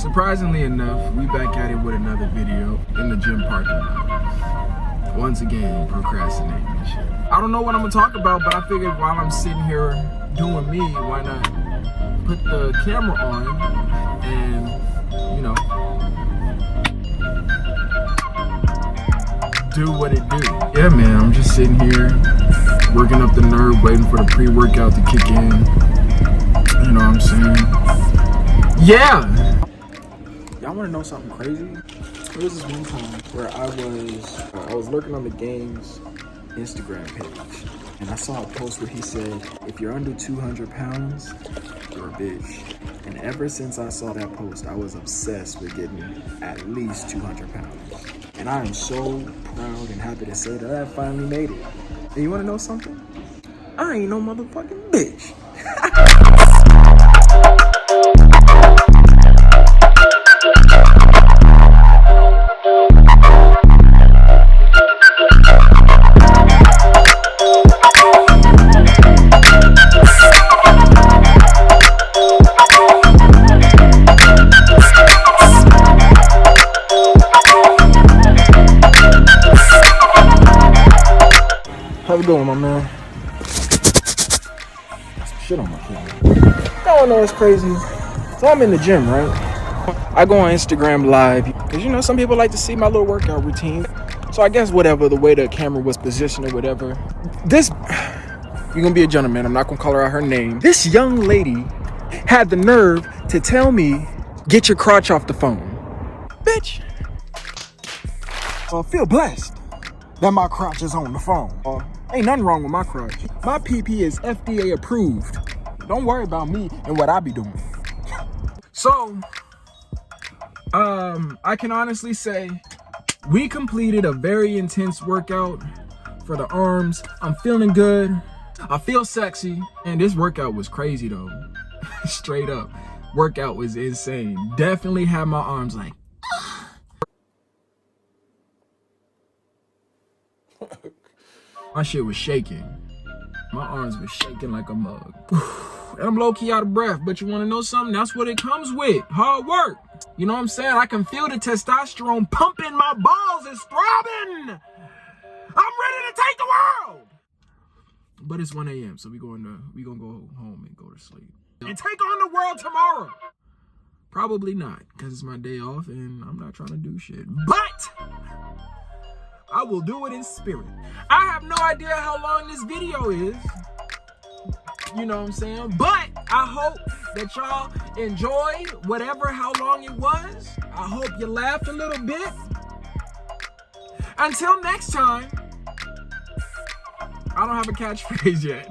Surprisingly enough, we back at it with another video in the gym parking lot. Once again, procrastinating and shit. I don't know what I'm gonna talk about, but I figured while I'm sitting here doing me, why not put the camera on and, you know, do what it do. Yeah, man, I'm just sitting here working up the nerve, waiting for the pre-workout to kick in. You know what I'm saying? Yeah! Y'all wanna know something crazy? There was this one time where I was lurking on the game's Instagram page, and I saw a post where he said, if you're under 200 pounds, you're a bitch. And ever since I saw that post, I was obsessed with getting at least 200 pounds. And I am so proud and happy to say that I finally made it. And you wanna know something? I ain't no motherfucking bitch. How's it going, my man? Got some shit on my camera. Y'all know it's crazy. So I'm in the gym, right? I go on Instagram Live because, you know, some people like to see my little workout routine. So I guess whatever, the way the camera was positioned or whatever. You're gonna be a gentleman. I'm not gonna call her out her name. This young lady had the nerve to tell me, get your crotch off the phone. Bitch. I feel blessed that my crotch is on the phone. Ain't nothing wrong with my crotch. My PP is FDA approved. Don't worry about me and what I be doing. So, I can honestly say we completed a very intense workout for the arms. I'm feeling good. I feel sexy. And this workout was crazy though. Straight up. Workout was insane. Definitely had my arms like, my shit was shaking. My arms were shaking like a mug. And I'm low-key out of breath, but you wanna know something? That's what it comes with, hard work. You know what I'm saying? I can feel the testosterone pumping, my balls is throbbing. I'm ready to take the world. But it's 1 a.m., so we gonna go home and go to sleep. And take on the world tomorrow. Probably not, because it's my day off and I'm not trying to do shit. But I will do it in spirit. I have no idea how long this video is. You know what I'm saying? But I hope that y'all enjoyed how long it was. I hope you laughed a little bit. Until next time, I don't have a catchphrase yet.